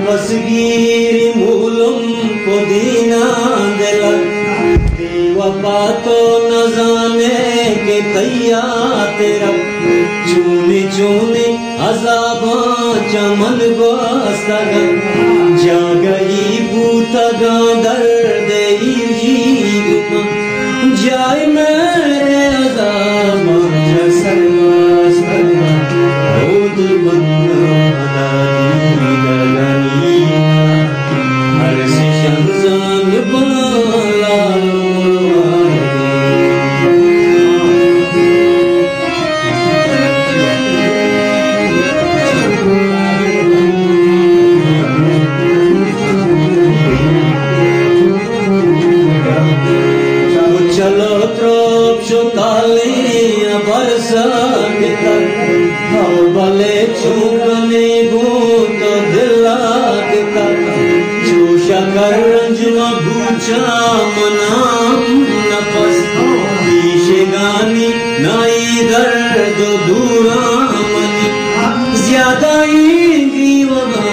Pasgiri mulum podina dela dewa bato न जाने के तैया तेरा चूने चूने अज़ाबा चमन बसगा जा गई बूतगा दर्द जीवमा जाए मेरे अज़ाबा सरवा सरवा ओ दिल बन्ना दादी गगनी हर से शंजान बाला चलो त्रोप शुताले बरसा किता भले चुगने भूत दिला किता जोशा कर रंजुआ भूचा मनाम नफस पीछे गानी नाई दर्द दूरा मनी ज्यादा ही दीवाना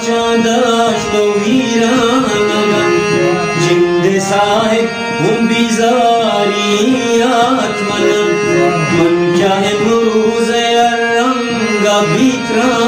चांदश तो वीराना जिंदे साहिब हम बिजारी आत्मन मन चाहे मुरूज़े रंगा भीतरा